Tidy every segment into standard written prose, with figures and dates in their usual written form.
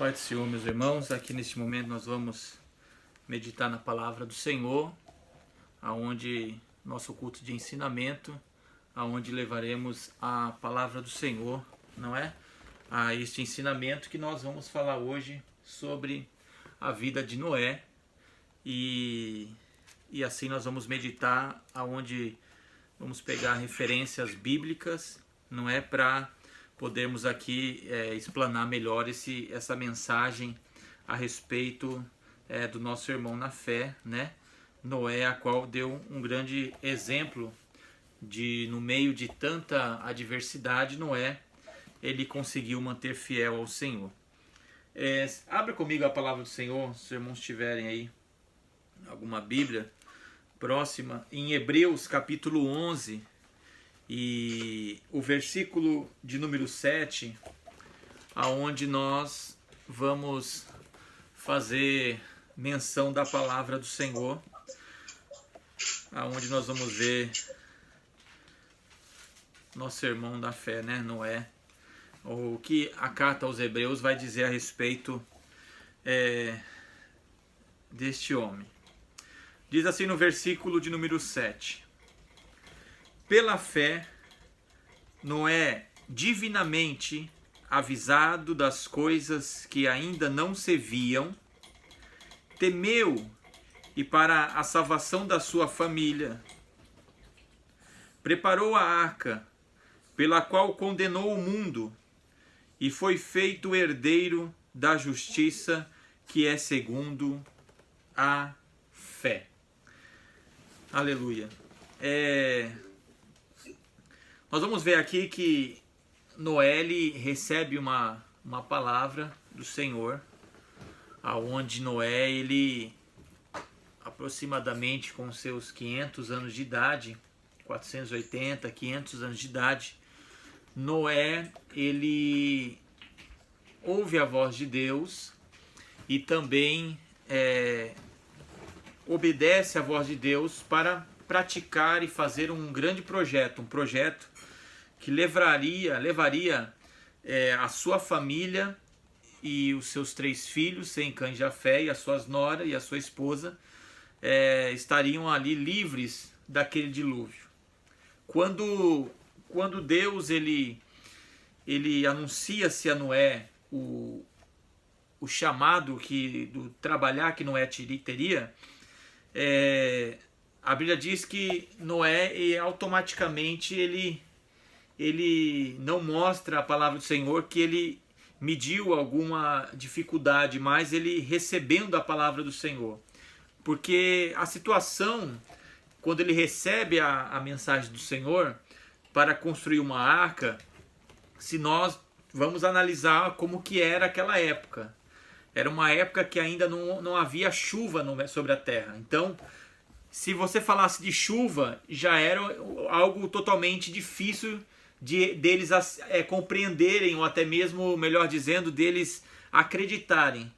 Pai do Senhor, meus irmãos, aqui neste momento nós vamos meditar na palavra do Senhor, aonde nosso culto de ensinamento, aonde levaremos a palavra do Senhor, não é? A este ensinamento que nós vamos falar hoje sobre a vida de Noé e assim nós vamos meditar aonde vamos pegar referências bíblicas, não é, para podermos aqui explanar melhor essa mensagem a respeito do nosso irmão na fé, né? Noé, a qual deu um grande exemplo de, no meio de tanta adversidade, Noé, ele conseguiu manter fiel ao Senhor. Abre comigo a palavra do Senhor, se os irmãos tiverem aí alguma Bíblia próxima, em Hebreus capítulo 11, e o versículo de número 7, aonde nós vamos fazer menção da palavra do Senhor, aonde nós vamos ver nosso irmão da fé, né, Noé, o que a carta aos Hebreus vai dizer a respeito deste homem. Diz assim no versículo de número 7: Pela fé, Noé, divinamente avisado das coisas que ainda não se viam, temeu e para a salvação da sua família preparou a arca, pela qual condenou o mundo e foi feito herdeiro da justiça que é segundo a fé. Aleluia. Nós vamos ver aqui que Noé ele recebe uma palavra do Senhor, aonde Noé, ele aproximadamente com seus 500 anos de idade, 480, 500 anos de idade, Noé, ele ouve a voz de Deus e também obedece à voz de Deus para praticar e fazer um grande projeto, um projeto que levaria a sua família e os seus 3 filhos, Sem, Cã e Jafé, e as suas noras e a sua esposa estariam ali livres daquele dilúvio. Quando Deus ele anuncia-se a Noé o chamado do trabalhar que Noé teria, a Bíblia diz que Noé automaticamente ele não mostra a palavra do Senhor que ele mediu alguma dificuldade, mas ele recebendo a palavra do Senhor. Porque a situação, quando ele recebe a mensagem do Senhor para construir uma arca, se nós vamos analisar como que era aquela época. Era uma época que ainda não havia chuva sobre a terra. Então, se você falasse de chuva, já era algo totalmente difícil deles compreenderem, ou até mesmo, melhor dizendo, deles acreditarem.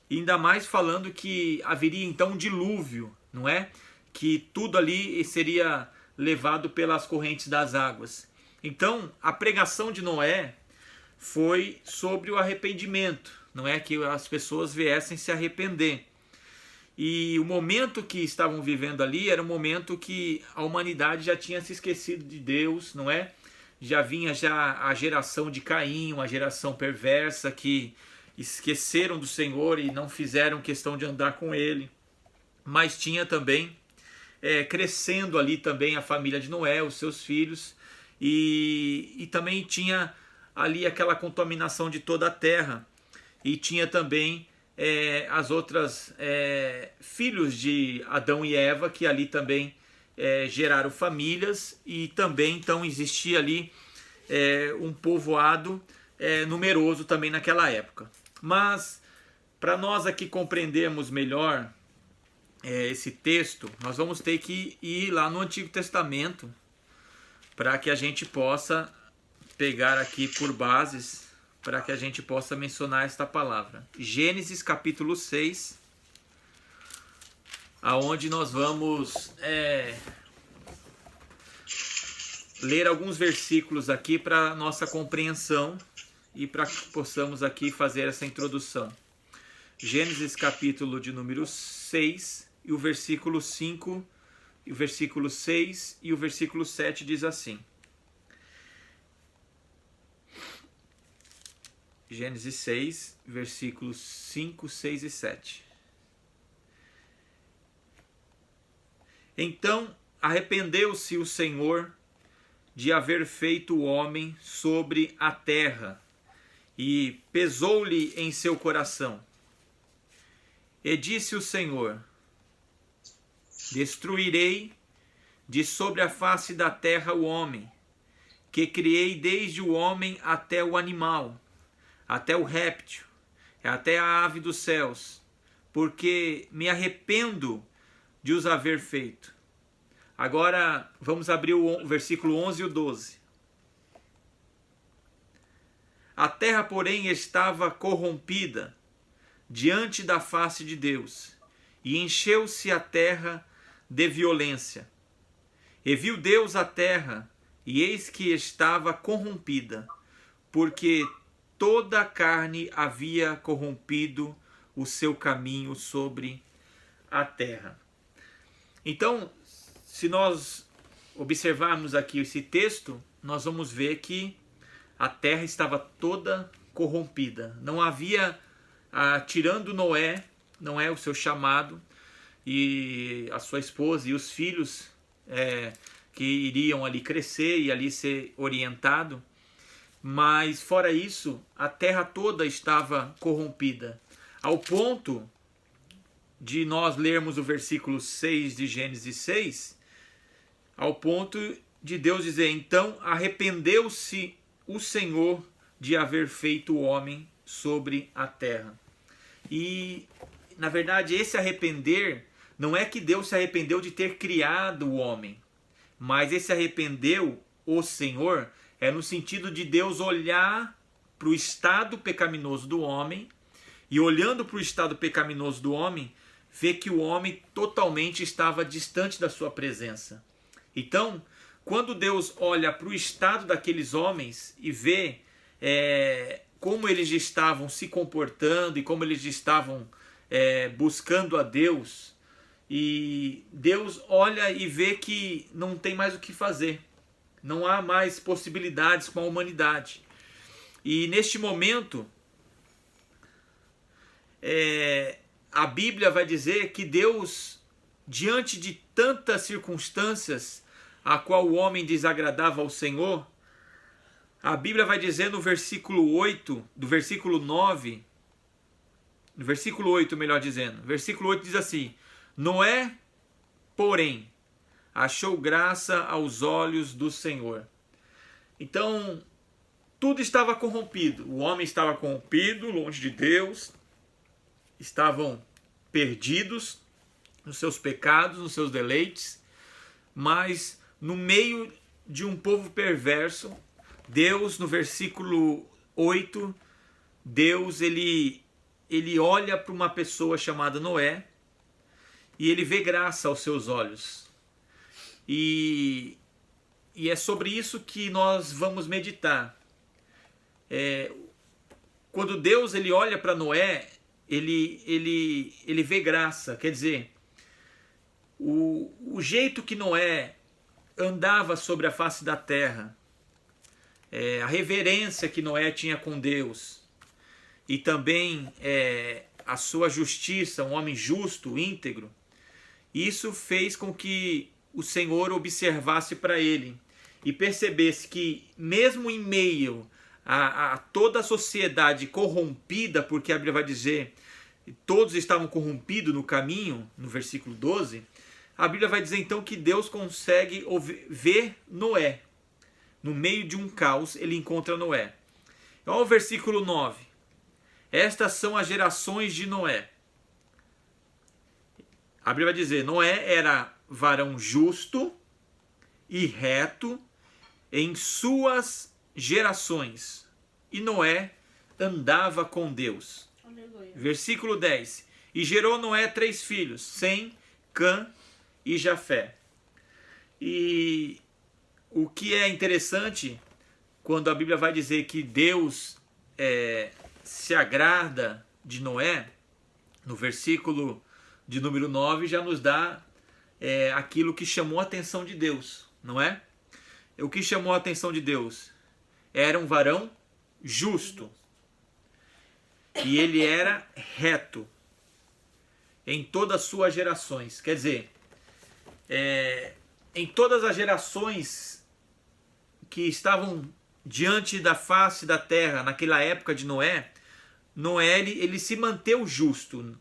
E ainda mais falando que haveria então um dilúvio, não é? Que tudo ali seria levado pelas correntes das águas. Então, a pregação de Noé foi sobre o arrependimento, não é? Que as pessoas viessem se arrepender. E o momento que estavam vivendo ali era um momento que a humanidade já tinha se esquecido de Deus, não é? Já vinha a geração de Caim, uma geração perversa que esqueceram do Senhor e não fizeram questão de andar com Ele. Mas tinha também, crescendo ali também a família de Noé, os seus filhos, e também tinha ali aquela contaminação de toda a terra. E tinha também as outras filhos de Adão e Eva, que ali também geraram famílias, e também então existia ali um povoado numeroso também naquela época. Mas para nós aqui compreendermos melhor esse texto, nós vamos ter que ir lá no Antigo Testamento para que a gente possa pegar aqui por bases, para que a gente possa mencionar esta palavra. Gênesis capítulo 6, aonde nós vamos ler alguns versículos aqui para nossa compreensão e para que possamos aqui fazer essa introdução. Gênesis capítulo de número 6 e o versículo 5, e o versículo 6 e o versículo 7 diz assim. Gênesis 6, versículos 5, 6 e 7. Então arrependeu-se o Senhor de haver feito o homem sobre a terra, e pesou-lhe em seu coração. E disse o Senhor: destruirei de sobre a face da terra o homem, que criei desde o homem até o animal, até o réptil, até a ave dos céus, porque me arrependo de os haver feito. Agora vamos abrir o versículo 11 e o 12. A terra, porém, estava corrompida diante da face de Deus, e encheu-se a terra de violência. E viu Deus a terra, e eis que estava corrompida, porque toda a carne havia corrompido o seu caminho sobre a terra. Então, se nós observarmos aqui esse texto, nós vamos ver que a terra estava toda corrompida. Não havia, tirando Noé, não é o seu chamado, e a sua esposa e os filhos que iriam ali crescer e ali ser orientado, mas fora isso, a terra toda estava corrompida, ao ponto de nós lermos o versículo 6 de Gênesis 6, ao ponto de Deus dizer: então arrependeu-se o Senhor de haver feito o homem sobre a terra. E, na verdade, esse arrepender não é que Deus se arrependeu de ter criado o homem, mas esse arrependeu o Senhor é no sentido de Deus olhar para o estado pecaminoso do homem, e olhando para o estado pecaminoso do homem, ver que o homem totalmente estava distante da sua presença. Então, quando Deus olha para o estado daqueles homens e vê como eles estavam se comportando e como eles estavam buscando a Deus, e Deus olha e vê que não tem mais o que fazer, não há mais possibilidades com a humanidade. E neste momento, a Bíblia vai dizer que Deus, diante de tantas circunstâncias a qual o homem desagradava ao Senhor, a Bíblia vai dizer no versículo 8, do versículo 9, no versículo 8, melhor dizendo, versículo 8 diz assim: Noé, porém, achou graça aos olhos do Senhor. Então, tudo estava corrompido. O homem estava corrompido, longe de Deus, estavam perdidos nos seus pecados, nos seus deleites, mas no meio de um povo perverso, Deus, no versículo 8, Deus ele olha para uma pessoa chamada Noé e ele vê graça aos seus olhos. E é sobre isso que nós vamos meditar. Quando Deus ele olha para Noé, ele vê graça, quer dizer, o jeito que Noé andava sobre a face da terra, a reverência que Noé tinha com Deus, e também a sua justiça, um homem justo, íntegro, isso fez com que o Senhor observasse para ele e percebesse que mesmo em meio a toda a sociedade corrompida, porque a Bíblia vai dizer todos estavam corrompidos no caminho, no versículo 12, a Bíblia vai dizer então que Deus consegue ver Noé. No meio de um caos, ele encontra Noé. Olha o versículo 9. Estas são as gerações de Noé. A Bíblia vai dizer: Noé era varão justo e reto em suas gerações, e Noé andava com Deus. Aleluia. Versículo 10. E gerou Noé 3 filhos, Sem, Cã e Jafé. E o que é interessante, quando a Bíblia vai dizer que Deus se agrada de Noé, no versículo de número 9, já nos dá aquilo que chamou a atenção de Deus, não é? O que chamou a atenção de Deus? Era um varão justo. E ele era reto em todas as suas gerações. Quer dizer, em todas as gerações que estavam diante da face da terra, naquela época de Noé, ele se manteve justo.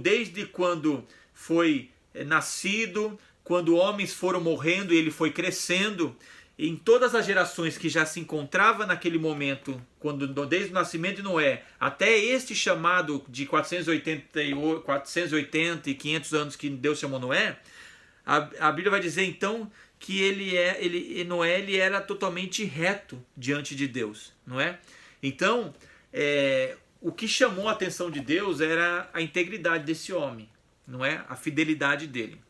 Desde quando foi nascido, quando homens foram morrendo e ele foi crescendo, em todas as gerações que já se encontrava naquele momento, desde o nascimento de Noé até este chamado de 480 e 500 anos que Deus chamou Noé, a Bíblia vai dizer então que Noé ele era totalmente reto diante de Deus, não é? Então, o que chamou a atenção de Deus era a integridade desse homem, não é? A fidelidade dele.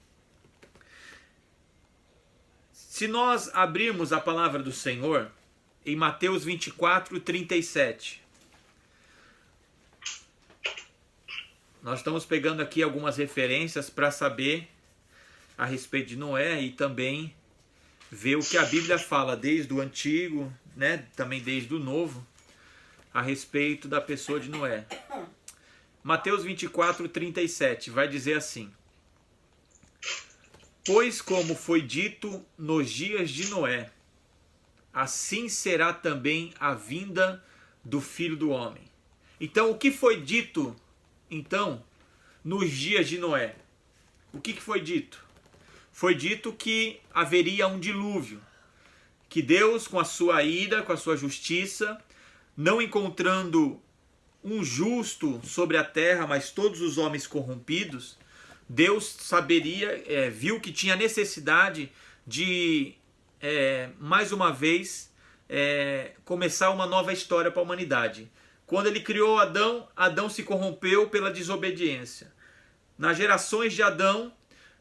Se nós abrirmos a palavra do Senhor em Mateus 24, 37, nós estamos pegando aqui algumas referências para saber a respeito de Noé e também ver o que a Bíblia fala desde o Antigo, né, também desde o Novo, a respeito da pessoa de Noé. Mateus 24, 37 vai dizer assim: pois como foi dito nos dias de Noé, assim será também a vinda do Filho do Homem. Então, o que foi dito, então, nos dias de Noé? O que foi dito? Foi dito que haveria um dilúvio, que Deus, com a sua ira, com a sua justiça, não encontrando um justo sobre a terra, mas todos os homens corrompidos, Deus viu que tinha necessidade de, mais uma vez, começar uma nova história para a humanidade. Quando ele criou Adão, Adão se corrompeu pela desobediência. Nas gerações de Adão,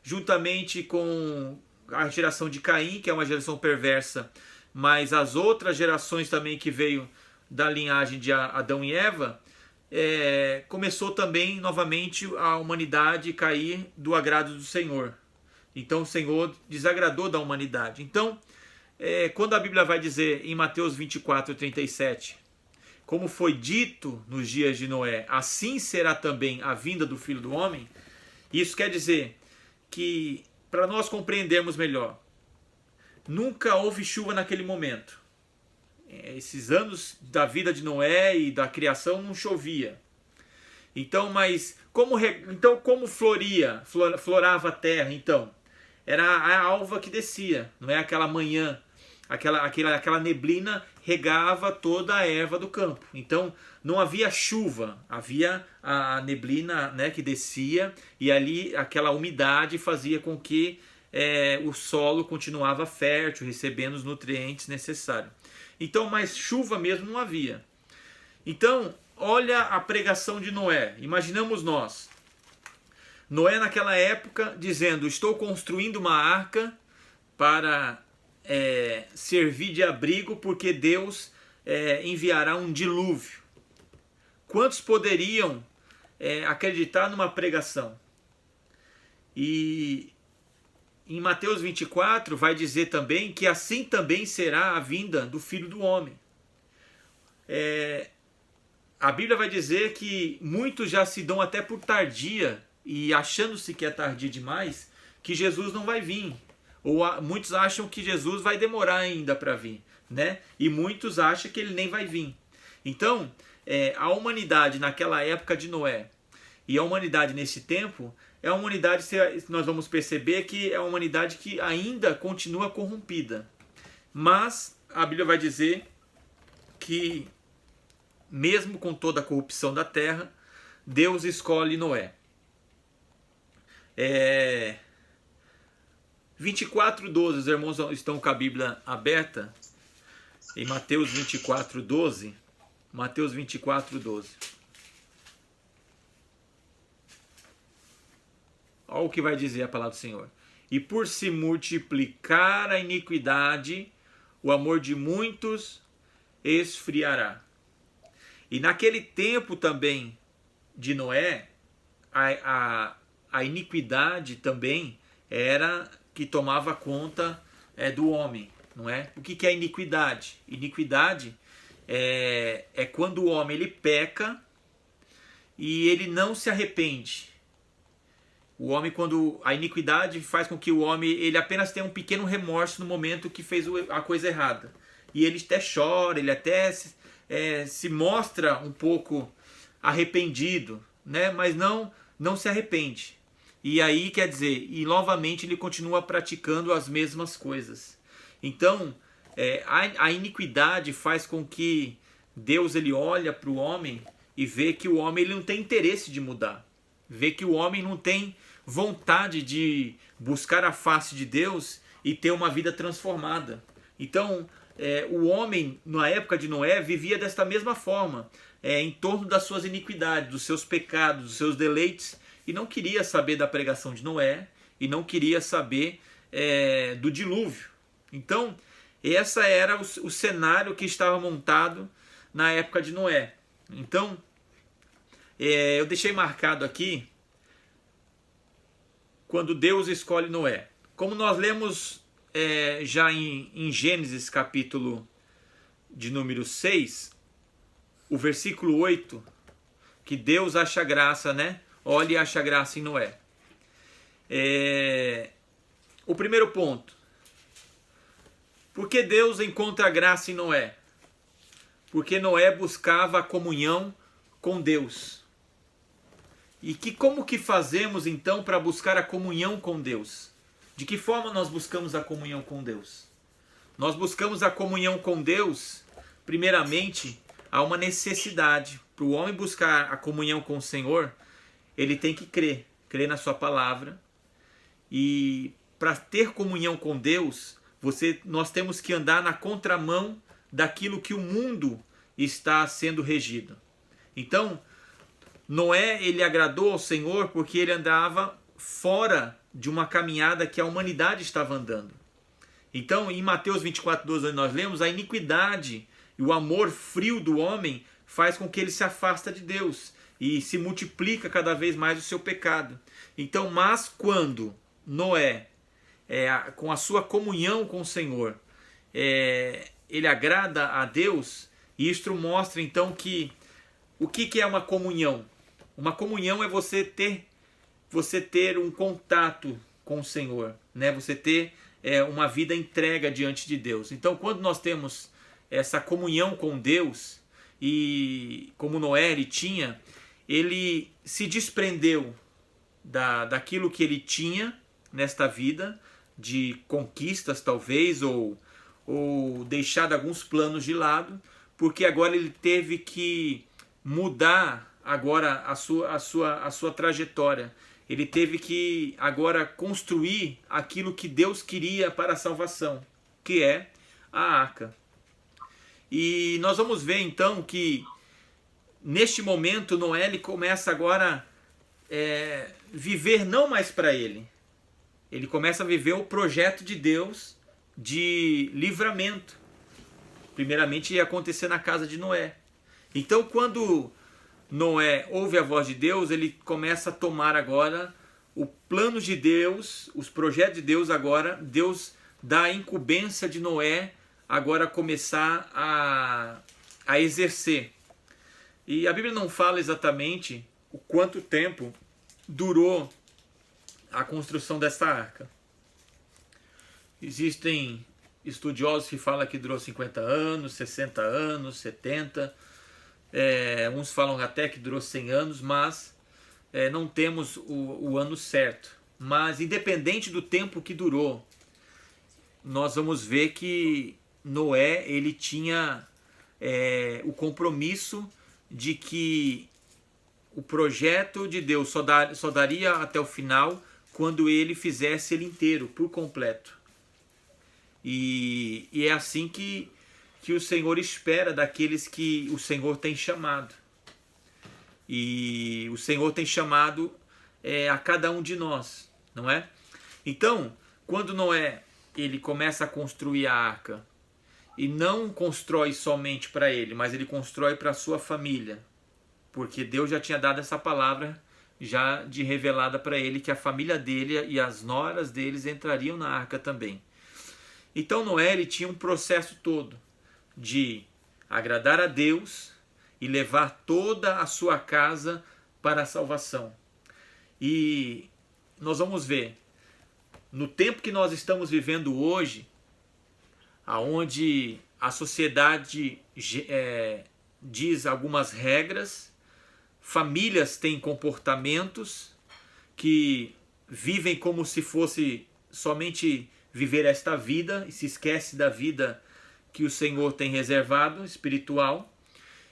juntamente com a geração de Caim, que é uma geração perversa, mas as outras gerações também que veio da linhagem de Adão e Eva, começou também novamente a humanidade cair do agrado do Senhor. Então o Senhor desagradou da humanidade. Então, quando a Bíblia vai dizer em Mateus 24, 37, como foi dito nos dias de Noé, assim será também a vinda do Filho do Homem, isso quer dizer que, para nós compreendermos melhor, nunca houve chuva naquele momento. Esses anos da vida de Noé e da criação não chovia. Então, mas como florava a terra? Então, era a alva que descia, não é aquela manhã, aquela neblina regava toda a erva do campo. Então, não havia chuva, havia a neblina, né, que descia, e ali aquela umidade fazia com que o solo continuava fértil, recebendo os nutrientes necessários. Então, mas chuva mesmo não havia. Então, olha a pregação de Noé. Imaginamos nós. Noé naquela época dizendo: estou construindo uma arca para servir de abrigo, porque Deus enviará um dilúvio. Quantos poderiam acreditar numa pregação? E em Mateus 24 vai dizer também que assim também será a vinda do Filho do Homem. A Bíblia vai dizer que muitos já se dão até por tardia, e achando-se que é tardia demais, que Jesus não vai vir. Ou muitos acham que Jesus vai demorar ainda para vir, né? E muitos acham que ele nem vai vir. Então, a humanidade naquela época de Noé e a humanidade nesse tempo é uma humanidade, nós vamos perceber que é uma humanidade que ainda continua corrompida. Mas a Bíblia vai dizer que, mesmo com toda a corrupção da terra, Deus escolhe Noé. 24:12, os irmãos estão com a Bíblia aberta, em Mateus 24:12. Mateus 24:12. Olha o que vai dizer a palavra do Senhor. E por se multiplicar a iniquidade, o amor de muitos esfriará. E naquele tempo também de Noé, a iniquidade também era que tomava conta do homem, não é? O que é iniquidade? Iniquidade é quando o homem ele peca e ele não se arrepende. O homem, quando a iniquidade faz com que o homem ele apenas tenha um pequeno remorso no momento que fez a coisa errada. E ele até chora, ele até se mostra um pouco arrependido, né? Mas não se arrepende. E aí, quer dizer, e novamente ele continua praticando as mesmas coisas. Então, a iniquidade faz com que Deus ele olha para o homem e vê que o homem ele não tem interesse de mudar. Vê que o homem não tem vontade de buscar a face de Deus e ter uma vida transformada. Então, o homem, na época de Noé, vivia desta mesma forma, em torno das suas iniquidades, dos seus pecados, dos seus deleites, e não queria saber da pregação de Noé, e não queria saber do dilúvio. Então, esse era o cenário que estava montado na época de Noé. Então, eu deixei marcado aqui quando Deus escolhe Noé. Como nós lemos já em Gênesis capítulo de número 6, o versículo 8, que Deus acha graça, né? Olha e acha graça em Noé. O primeiro ponto. Por que Deus encontra graça em Noé? Porque Noé buscava a comunhão com Deus. E como que fazemos então para buscar a comunhão com Deus? De que forma nós buscamos a comunhão com Deus? Nós buscamos a comunhão com Deus, primeiramente, há uma necessidade. Para o homem buscar a comunhão com o Senhor, ele tem que crer na sua palavra. E para ter comunhão com Deus, nós temos que andar na contramão daquilo que o mundo está sendo regido. Então, Noé, ele agradou ao Senhor porque ele andava fora de uma caminhada que a humanidade estava andando. Então, em Mateus 24:12, nós lemos, a iniquidade e o amor frio do homem faz com que ele se afasta de Deus e se multiplica cada vez mais o seu pecado. Então, mas quando Noé, com a sua comunhão com o Senhor, ele agrada a Deus, e isto mostra então que o que é uma comunhão? Uma comunhão é você ter um contato com o Senhor, né? Você ter uma vida entrega diante de Deus. Então, quando nós temos essa comunhão com Deus, e como Noé ele tinha, ele se desprendeu daquilo que ele tinha nesta vida, de conquistas talvez, ou deixado alguns planos de lado, porque agora ele teve que mudar agora a sua trajetória. Ele teve que agora construir aquilo que Deus queria para a salvação, que é a arca. E nós vamos ver então que neste momento Noé ele começa agora viver não mais para ele. Ele começa a viver o projeto de Deus de livramento. Primeiramente ia acontecer na casa de Noé. Então quando Noé ouve a voz de Deus, ele começa a tomar agora o plano de Deus, os projetos de Deus agora. Deus dá a incumbência de Noé agora começar a exercer. E a Bíblia não fala exatamente o quanto tempo durou a construção dessa arca. Existem estudiosos que falam que durou 50 anos, 60 anos, 70. Uns falam até que durou 100 anos, mas não temos o ano certo. Mas independente do tempo que durou, nós vamos ver que Noé ele tinha o compromisso de que o projeto de Deus só daria até o final quando ele fizesse ele inteiro, por completo. E é assim que o Senhor espera daqueles que o Senhor tem chamado. E o Senhor tem chamado a cada um de nós, não é? Então, quando Noé ele começa a construir a arca, e não constrói somente para ele, mas ele constrói para a sua família, porque Deus já tinha dado essa palavra já de revelada para ele, que a família dele e as noras deles entrariam na arca também. Então Noé, ele tinha um processo todo de agradar a Deus e levar toda a sua casa para a salvação. E nós vamos ver, no tempo que nós estamos vivendo hoje, aonde a sociedade diz algumas regras, famílias têm comportamentos que vivem como se fosse somente viver esta vida e se esquece da vida que o Senhor tem reservado, espiritual,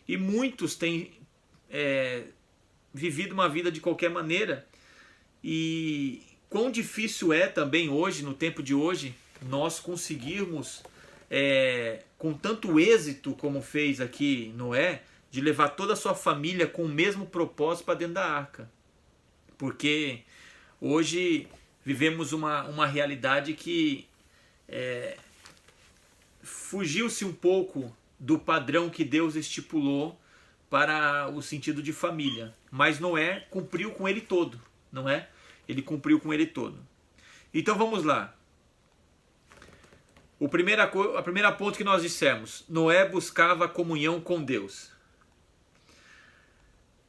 e muitos têm vivido uma vida de qualquer maneira. E quão difícil é também hoje, no tempo de hoje, nós conseguirmos, com tanto êxito como fez aqui Noé, de levar toda a sua família com o mesmo propósito para dentro da arca. Porque hoje vivemos uma realidade que fugiu-se um pouco do padrão que Deus estipulou para o sentido de família. Mas Noé cumpriu com ele todo, não é? Ele cumpriu com ele todo. Então vamos lá. A primeira ponto que nós dissemos, Noé buscava comunhão com Deus.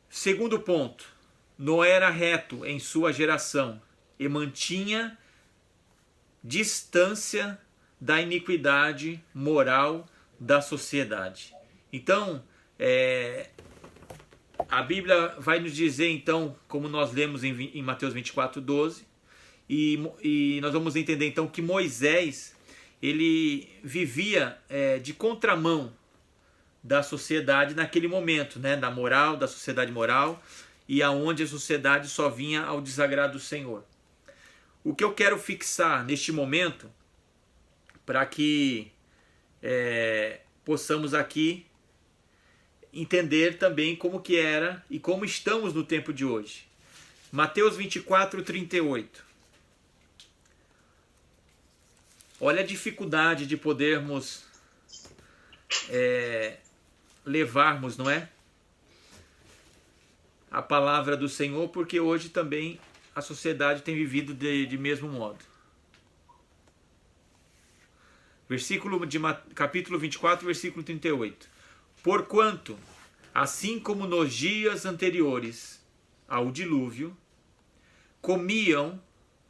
Segundo ponto, Noé era reto em sua geração e mantinha distância da iniquidade moral da sociedade. Então, a Bíblia vai nos dizer, então, como nós lemos em Mateus 24:12, e nós vamos entender então que Moisés, ele vivia de contramão da sociedade naquele momento, né? Da moral, da sociedade moral, e aonde a sociedade só vinha ao desagrado do Senhor. O que eu quero fixar neste momento, para que possamos aqui entender também como que era e como estamos no tempo de hoje. Mateus 24:38. Olha a dificuldade de podermos levarmos, não é? A palavra do Senhor, porque hoje também a sociedade tem vivido de mesmo modo. Capítulo 24, versículo 38. Porquanto, assim como nos dias anteriores ao dilúvio, comiam,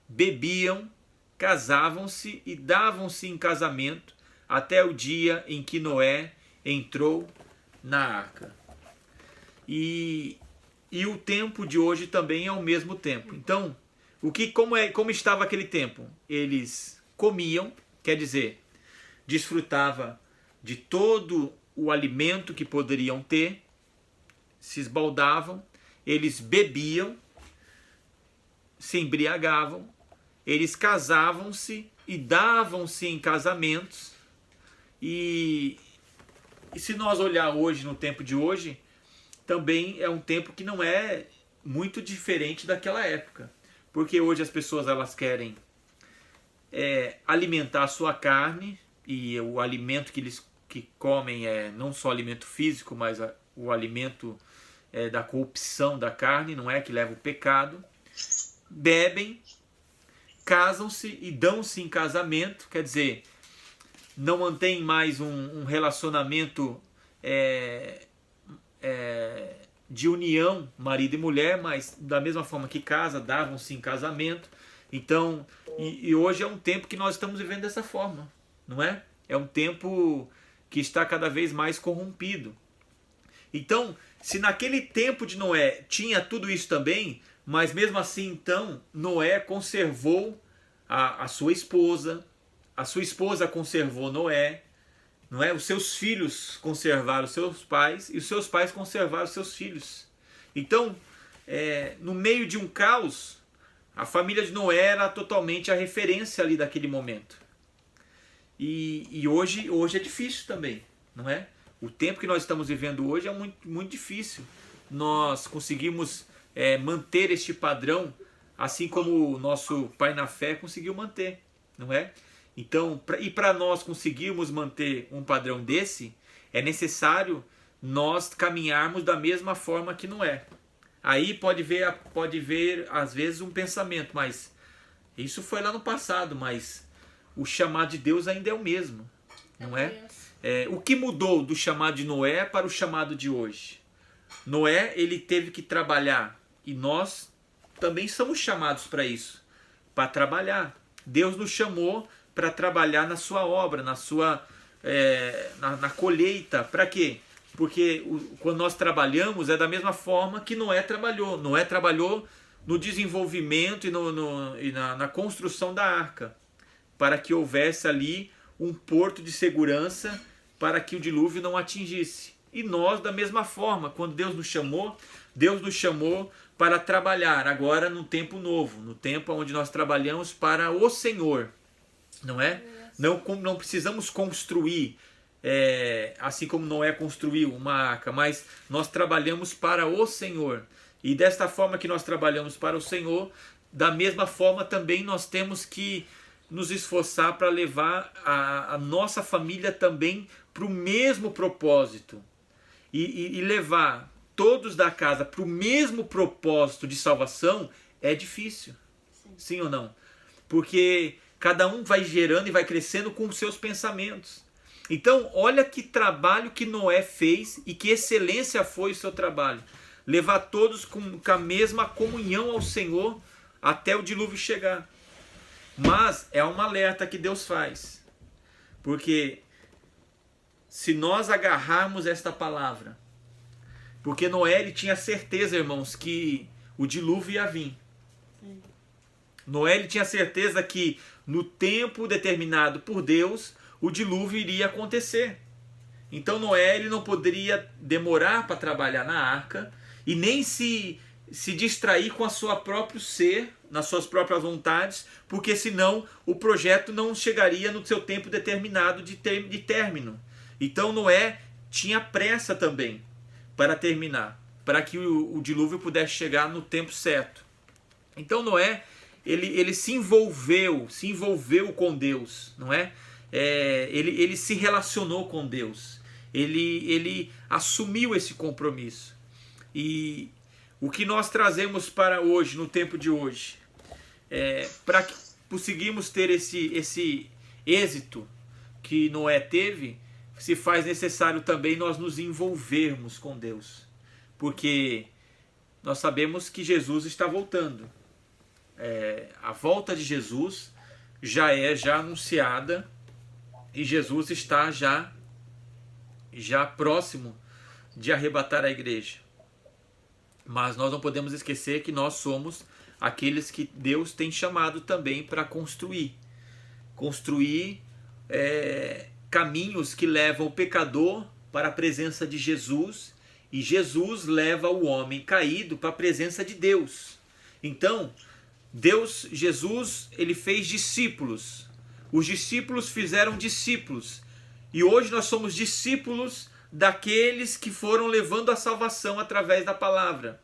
bebiam, casavam-se e davam-se em casamento até o dia em que Noé entrou na arca. E o tempo de hoje também é o mesmo tempo. Então, como estava aquele tempo? Eles comiam, quer dizer, desfrutava de todo o alimento que poderiam ter, se esbaldavam, eles bebiam, se embriagavam, eles casavam-se e davam-se em casamentos. E se nós olhar hoje, no tempo de hoje, também é um tempo que não é muito diferente daquela época. Porque hoje as pessoas elas querem alimentar a sua carne, e o alimento que comem é não só alimento físico, mas o alimento da corrupção da carne, não é? Que leva o pecado. Bebem, casam-se e dão-se em casamento, quer dizer, não mantém mais um relacionamento de união, marido e mulher, mas da mesma forma que casa, davam-se em casamento. Então, e hoje é um tempo que nós estamos vivendo dessa forma, não é? É um tempo que está cada vez mais corrompido. Então, se naquele tempo de Noé tinha tudo isso também, mas mesmo assim, então, Noé conservou a sua esposa conservou Noé, não é? Os seus filhos conservaram os seus pais e os seus pais conservaram os seus filhos. Então, no meio de um caos, a família de Noé era totalmente a referência ali daquele momento. E hoje é difícil também, não é? O tempo que nós estamos vivendo hoje é muito, muito difícil. Nós conseguimos manter este padrão, assim como o nosso pai na fé conseguiu manter, não é? Então, e para nós conseguirmos manter um padrão desse, é necessário nós caminharmos da mesma forma que Noé. Aí pode ver às vezes um pensamento, mas isso foi lá no passado, mas o chamado de Deus ainda é o mesmo, não é? O que mudou do chamado de Noé para o chamado de hoje? Noé, ele teve que trabalhar, e nós também somos chamados para isso, para trabalhar. Deus nos chamou para trabalhar na sua obra, na colheita. Para quê? Porque quando nós trabalhamos é da mesma forma que Noé trabalhou. Noé trabalhou no desenvolvimento e na construção da arca, para que houvesse ali um porto de segurança para que o dilúvio não atingisse. E nós, da mesma forma, quando Deus nos chamou para trabalhar agora no tempo novo, no tempo onde nós trabalhamos para o Senhor, não é? Não precisamos construir, assim como Noé construiu uma arca, mas nós trabalhamos para o Senhor. E desta forma que nós trabalhamos para o Senhor, da mesma forma também nós temos que nos esforçar para levar a nossa família também para o mesmo propósito. E levar todos da casa para o mesmo propósito de salvação é difícil. Sim ou não? Porque cada um vai gerando e vai crescendo com os seus pensamentos. Então, olha que trabalho que Noé fez e que excelência foi o seu trabalho. Levar todos com a mesma comunhão ao Senhor até o dilúvio chegar. Mas é um alerta que Deus faz. Porque se nós agarrarmos esta palavra, porque Noé ele tinha certeza, irmãos, que o dilúvio ia vir. Noé ele tinha certeza que no tempo determinado por Deus, o dilúvio iria acontecer. Então Noé ele não poderia demorar para trabalhar na arca e nem se distrair com a sua próprio ser, nas suas próprias vontades, porque senão o projeto não chegaria no seu tempo determinado de término. Então Noé tinha pressa também para terminar, para que o dilúvio pudesse chegar no tempo certo. Então Noé ele se envolveu com Deus, não é? Ele se relacionou com Deus, ele assumiu esse compromisso. E o que nós trazemos para hoje, no tempo de hoje, para que conseguirmos ter esse êxito que Noé teve, se faz necessário também nós nos envolvermos com Deus, porque nós sabemos que Jesus está voltando. A volta de Jesus já anunciada e Jesus está já próximo de arrebatar a igreja. Mas nós não podemos esquecer que nós somos aqueles que Deus tem chamado também para construir caminhos que levam o pecador para a presença de Jesus, e Jesus leva o homem caído para a presença de Deus. Então, Jesus, ele fez discípulos. Os discípulos fizeram discípulos. E hoje nós somos discípulos daqueles que foram levando a salvação através da palavra.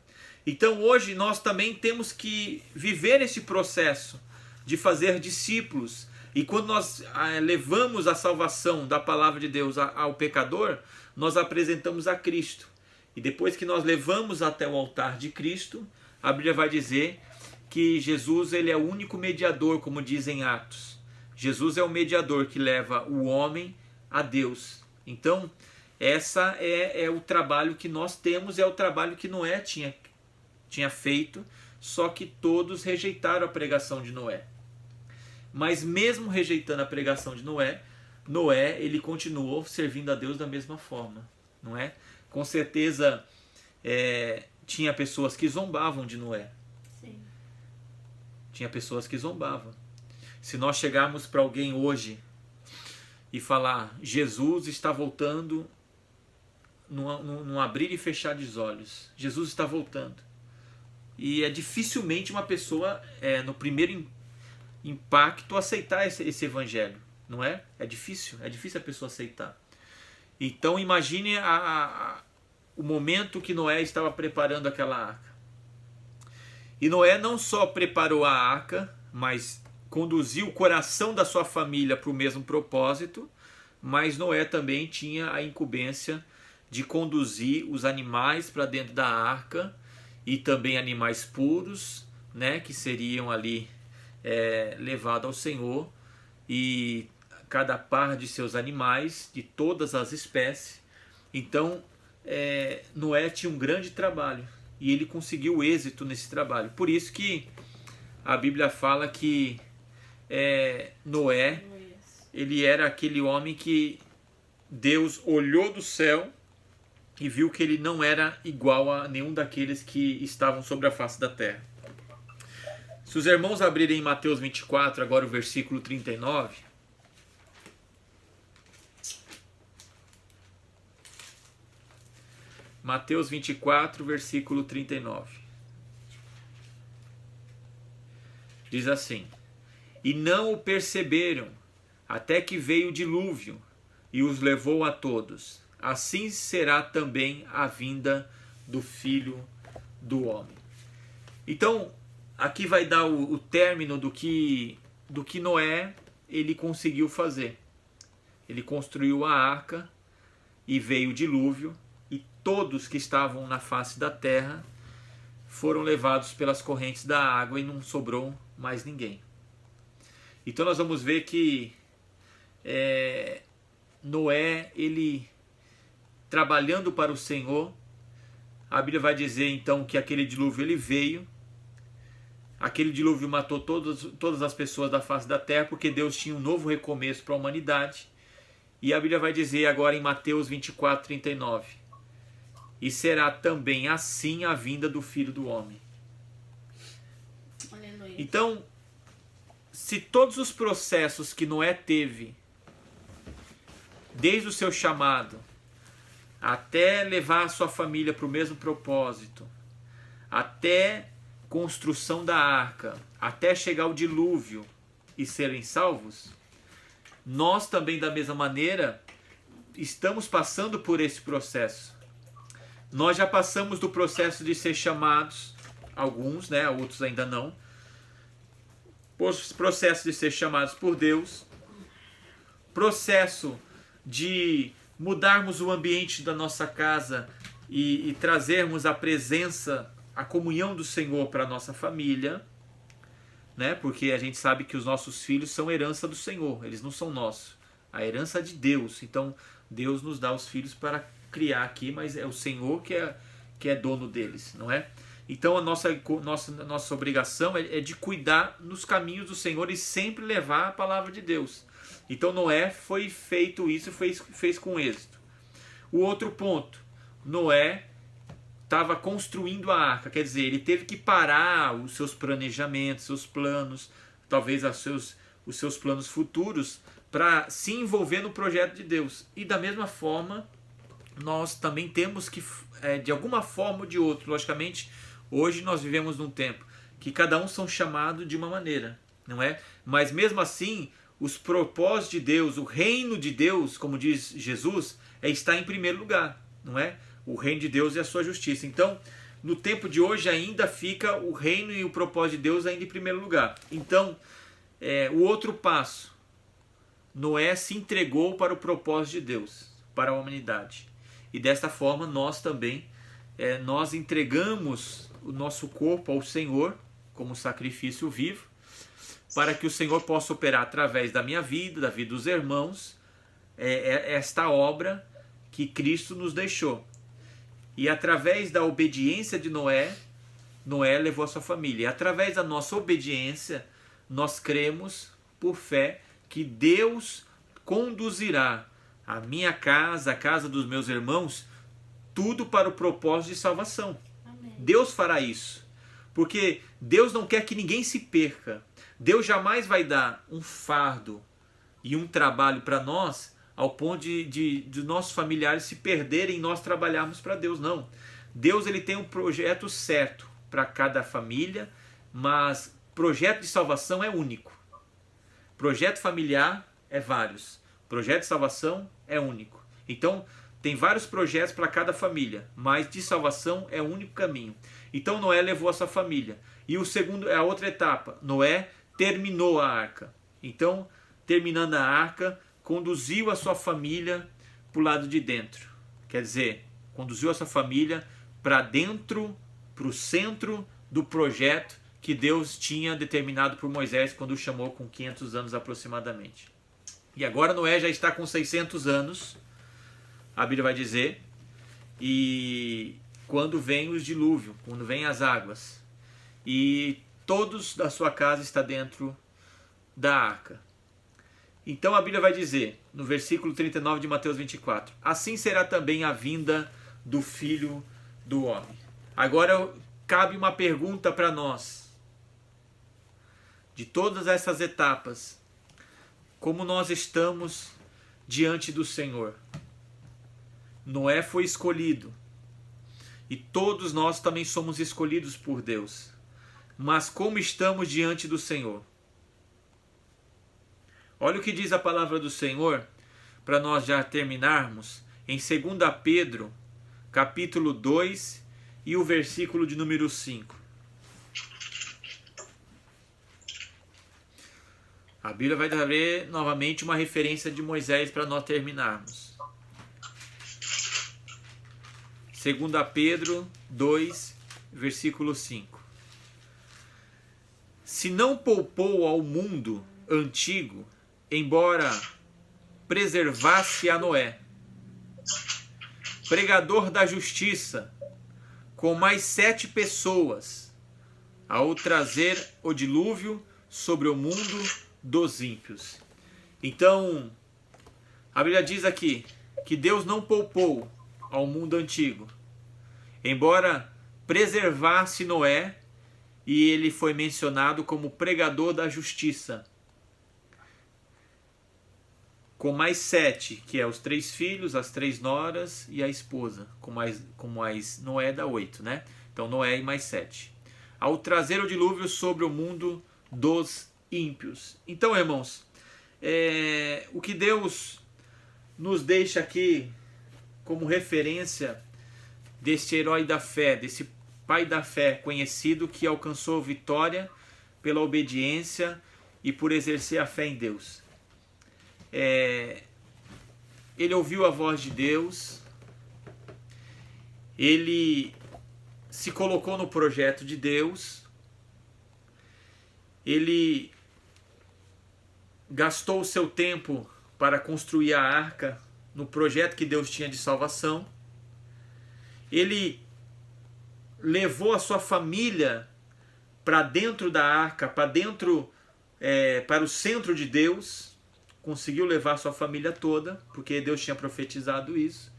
Então hoje nós também temos que viver esse processo de fazer discípulos. E quando nós levamos a salvação da palavra de Deus ao pecador, nós apresentamos a Cristo. E depois que nós levamos até o altar de Cristo, a Bíblia vai dizer que Jesus ele é o único mediador, como dizem Atos. Jesus é o mediador que leva o homem a Deus. Então, essa é o trabalho que nós temos, é o trabalho que Noé tinha feito, só que todos rejeitaram a pregação de Noé. Mas mesmo rejeitando a pregação de Noé, ele continuou servindo a Deus da mesma forma, não é? Com certeza tinha pessoas que zombavam de Noé. Sim. Tinha pessoas que zombavam. Se nós chegarmos para alguém hoje e falar Jesus está voltando, num abrir e fechar dos olhos, Jesus está voltando. E dificilmente uma pessoa, no primeiro impacto, aceitar esse evangelho, não é? É difícil a pessoa aceitar. Então imagine o momento que Noé estava preparando aquela arca. E Noé não só preparou a arca, mas conduziu o coração da sua família para o mesmo propósito, mas Noé também tinha a incumbência de conduzir os animais para dentro da arca, e também animais puros, né, que seriam ali levados ao Senhor, e cada par de seus animais, de todas as espécies. Então Noé tinha um grande trabalho, e ele conseguiu êxito nesse trabalho. Por isso que a Bíblia fala que Noé, ele era aquele homem que Deus olhou do céu e viu que ele não era igual a nenhum daqueles que estavam sobre a face da terra. Se os irmãos abrirem em Mateus 24, agora o versículo 39... Mateus 24, versículo 39. Diz assim: E não o perceberam, até que veio o dilúvio, e os levou a todos. Assim será também a vinda do Filho do Homem. Então, aqui vai dar o término do que Noé ele conseguiu fazer. Ele construiu a arca, e veio o dilúvio, e todos que estavam na face da terra foram levados pelas correntes da água, e não sobrou mais ninguém. Então nós vamos ver que Noé, ele trabalhando para o Senhor, a Bíblia vai dizer então que aquele dilúvio ele veio, aquele dilúvio matou todas as pessoas da face da terra, porque Deus tinha um novo recomeço para a humanidade. E a Bíblia vai dizer agora em Mateus 24, 39, e será também assim a vinda do Filho do Homem. Aleluia. Então, se todos os processos que Noé teve, desde o seu chamado, até levar a sua família para o mesmo propósito, até construção da arca, até chegar o dilúvio e serem salvos, nós também da mesma maneira estamos passando por esse processo. Nós já passamos do processo de ser chamados, alguns, né, outros ainda não, processo de ser chamados por Deus, processo de mudarmos o ambiente da nossa casa e trazermos a presença, a comunhão do Senhor para a nossa família, né? Porque a gente sabe que os nossos filhos são herança do Senhor, eles não são nossos, a herança é de Deus. Então Deus nos dá os filhos para criar aqui, mas é o Senhor que é dono deles, não é? Então a nossa obrigação é de cuidar nos caminhos do Senhor e sempre levar a palavra de Deus. Então Noé foi feito isso, fez com êxito. O outro ponto, Noé estava construindo a arca, quer dizer, ele teve que parar os seus planejamentos, seus planos, talvez os seus planos futuros, para se envolver no projeto de Deus. E da mesma forma, nós também temos que, de alguma forma ou de outra, logicamente, hoje nós vivemos num tempo que cada um são chamados de uma maneira, não é? Mas mesmo assim, os propósitos de Deus, o reino de Deus, como diz Jesus, está em primeiro lugar, não é? O reino de Deus e a sua justiça. Então, no tempo de hoje ainda fica o reino e o propósito de Deus ainda em primeiro lugar. Então, o outro passo, Noé se entregou para o propósito de Deus, para a humanidade. E desta forma nós também, nós entregamos o nosso corpo ao Senhor como sacrifício vivo, para que o Senhor possa operar através da minha vida, da vida dos irmãos, esta obra que Cristo nos deixou. E através da obediência de Noé, Noé levou a sua família. E através da nossa obediência, nós cremos por fé que Deus conduzirá a minha casa, a casa dos meus irmãos, tudo para o propósito de salvação. Amém. Deus fará isso. Porque Deus não quer que ninguém se perca. Deus jamais vai dar um fardo e um trabalho para nós ao ponto de nossos familiares se perderem e nós trabalharmos para Deus. Não. Deus ele tem um projeto certo para cada família, mas projeto de salvação é único. Projeto familiar é vários. Projeto de salvação é único. Então, tem vários projetos para cada família, mas de salvação é o único caminho. Então, Noé levou a sua família. E o segundo, a outra etapa, Noé terminou a arca. Então, terminando a arca, conduziu a sua família para o lado de dentro. Quer dizer, conduziu a sua família para dentro, para o centro do projeto que Deus tinha determinado por Moisés quando o chamou com 500 anos aproximadamente. E agora Noé já está com 600 anos, a Bíblia vai dizer, e quando vem o dilúvio, quando vem as águas, e todos da sua casa estão dentro da arca. Então a Bíblia vai dizer, no versículo 39 de Mateus 24, assim será também a vinda do Filho do Homem. Agora cabe uma pergunta para nós. De todas essas etapas, como nós estamos diante do Senhor? Noé foi escolhido. E todos nós também somos escolhidos por Deus. Mas como estamos diante do Senhor? Olha o que diz a palavra do Senhor, para nós já terminarmos, em 2 Pedro, capítulo 2, e o versículo de número 5. A Bíblia vai trazer novamente uma referência de Moisés para nós terminarmos. 2 Pedro 2, versículo 5. Se não poupou ao mundo antigo, embora preservasse a Noé, pregador da justiça, com mais 7 pessoas, ao trazer o dilúvio sobre o mundo dos ímpios. Então, a Bíblia diz aqui que Deus não poupou ao mundo antigo, embora preservasse Noé, e ele foi mencionado como pregador da justiça, com mais 7, que é os 3 filhos, as 3 noras e a esposa, com mais Noé dá 8, né? Então Noé e mais 7. Ao trazer o dilúvio sobre o mundo dos ímpios. Então, irmãos, o que Deus nos deixa aqui como referência deste herói da fé, desse pai da fé conhecido que alcançou vitória pela obediência e por exercer a fé em Deus. Ele ouviu a voz de Deus, ele se colocou no projeto de Deus, ele gastou o seu tempo para construir a arca no projeto que Deus tinha de salvação, ele levou a sua família para dentro da arca, para o centro de Deus, conseguiu levar a sua família toda, porque Deus tinha profetizado isso.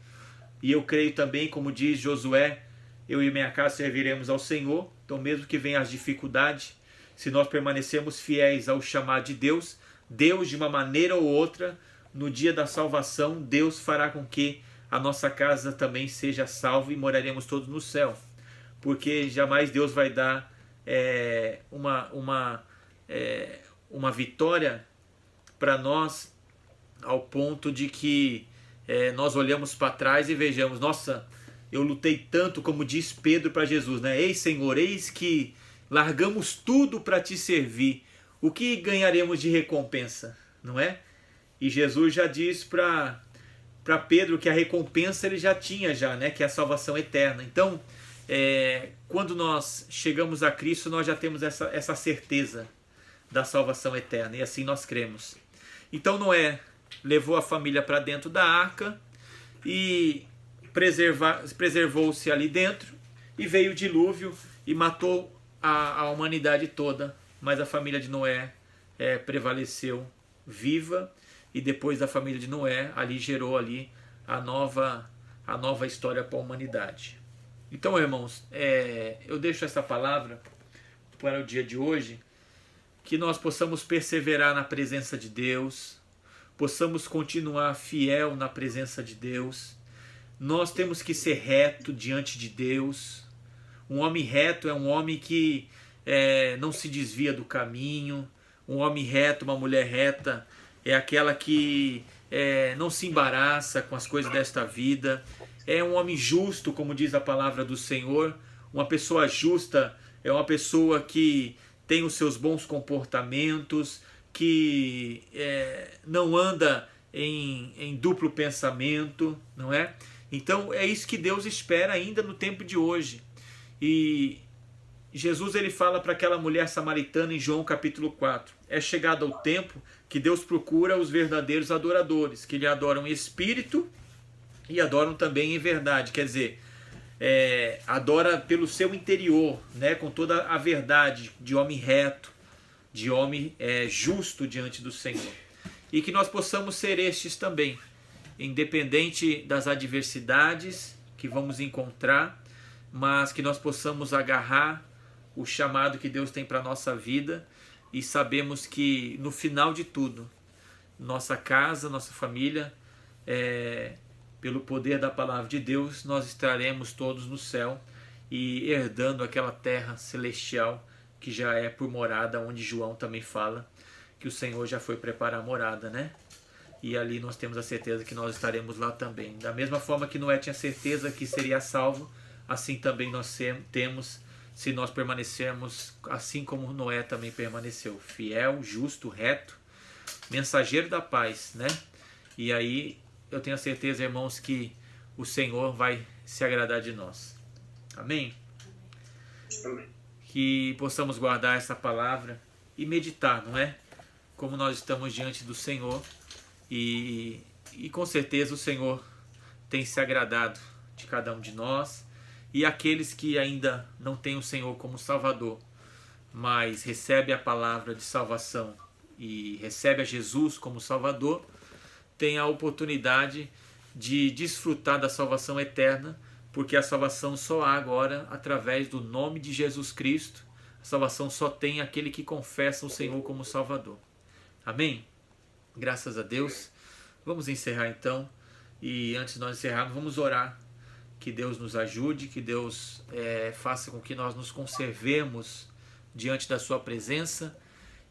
E eu creio também, como diz Josué, eu e minha casa serviremos ao Senhor. Então, mesmo que venham as dificuldades, se nós permanecermos fiéis ao chamado de Deus, Deus, de uma maneira ou outra, no dia da salvação, Deus fará com que a nossa casa também seja salva e moraremos todos no céu. Porque jamais Deus vai dar uma vitória para nós ao ponto de que nós olhamos para trás e vejamos, nossa, eu lutei tanto, como diz Pedro para Jesus, né? Ei, Senhor, eis que largamos tudo para te servir. O que ganharemos de recompensa, não é? E Jesus já diz para Pedro que a recompensa ele já tinha, né? Que é a salvação eterna. Então, quando nós chegamos a Cristo, nós já temos essa certeza da salvação eterna, e assim nós cremos. Então Noé levou a família para dentro da arca e preservou-se ali dentro, e veio o dilúvio e matou a humanidade toda, mas a família de Noé prevaleceu viva, e depois da família de Noé ali gerou ali a nova história para a humanidade. Então, irmãos, eu deixo essa palavra para o dia de hoje, que nós possamos perseverar na presença de Deus, possamos continuar fiel na presença de Deus. Nós temos que ser reto diante de Deus. Um homem reto é um homem que não se desvia do caminho. Um homem reto, uma mulher reta, é aquela que não se embaraça com as coisas desta vida. É um homem justo, como diz a palavra do Senhor. Uma pessoa justa é uma pessoa que tem os seus bons comportamentos, que não anda em duplo pensamento, não é? Então é isso que Deus espera ainda no tempo de hoje. E Jesus ele fala para aquela mulher samaritana em João capítulo 4. É chegado o tempo que Deus procura os verdadeiros adoradores, que lhe adoram em espírito e adoram também em verdade. Quer dizer, adora pelo seu interior, né, com toda a verdade, de homem reto, de homem justo diante do Senhor. E que nós possamos ser estes também, independente das adversidades que vamos encontrar, mas que nós possamos agarrar o chamado que Deus tem para a nossa vida e sabemos que no final de tudo, nossa casa, nossa família, pelo poder da palavra de Deus, nós estaremos todos no céu e herdando aquela terra celestial que já é por morada, onde João também fala que o Senhor já foi preparar a morada, né? E ali nós temos a certeza que nós estaremos lá também. Da mesma forma que Noé tinha certeza que seria salvo, assim também nós temos, se nós permanecermos assim como Noé também permaneceu, fiel, justo, reto, mensageiro da paz, né? E aí eu tenho a certeza, irmãos, que o Senhor vai se agradar de nós. Amém? Amém. Que possamos guardar essa palavra e meditar, não é? Como nós estamos diante do Senhor e com certeza o Senhor tem se agradado de cada um de nós. E aqueles que ainda não têm o Senhor como Salvador, mas recebe a palavra de salvação e recebe a Jesus como Salvador, tem a oportunidade de desfrutar da salvação eterna, porque a salvação só há agora através do nome de Jesus Cristo. A salvação só tem aquele que confessa o Senhor como Salvador. Amém? Graças a Deus. Vamos encerrar então. E antes de nós encerrarmos, vamos orar. Que Deus nos ajude, que Deus faça com que nós nos conservemos diante da sua presença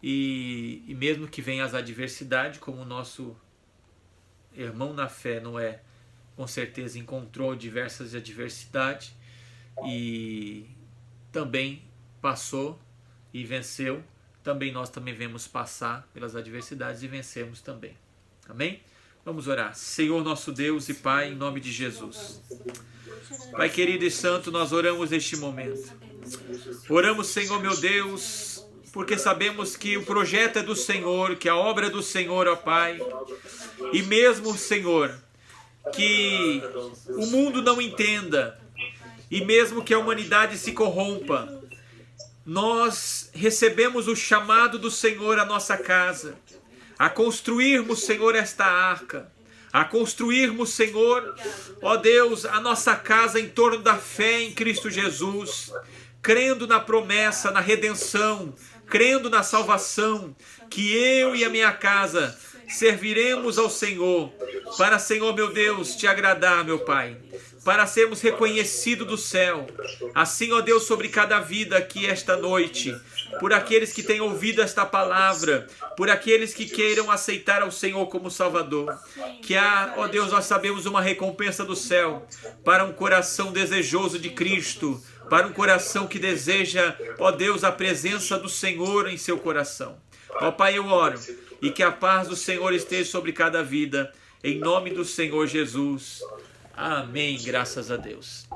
e mesmo que venham as adversidades, como o nosso irmão na fé, Noé, com certeza encontrou diversas adversidades e também passou e venceu, também nós também vemos passar pelas adversidades e vencemos também. Amém? Vamos orar. Senhor nosso Deus e Pai, em nome de Jesus. Pai querido e santo, nós oramos neste momento. Oramos, Senhor meu Deus, porque sabemos que o projeto é do Senhor, que a obra é do Senhor, ó Pai. E mesmo, Senhor, que o mundo não entenda, e mesmo que a humanidade se corrompa, nós recebemos o chamado do Senhor à nossa casa, a construirmos, Senhor, esta arca, a construirmos, Senhor, ó Deus, a nossa casa em torno da fé em Cristo Jesus, crendo na promessa, na redenção, crendo na salvação, que eu e a minha casa serviremos ao Senhor, para, Senhor meu Deus, te agradar, meu Pai, para sermos reconhecidos do céu, assim, ó Deus, sobre cada vida aqui esta noite, por aqueles que têm ouvido esta palavra, por aqueles que queiram aceitar ao Senhor como Salvador, que há, ó Deus, nós sabemos uma recompensa do céu, para um coração desejoso de Cristo, para um coração que deseja, ó Deus, a presença do Senhor em seu coração. Ó Pai, eu oro, e que a paz do Senhor esteja sobre cada vida, em nome do Senhor Jesus. Amém, graças a Deus.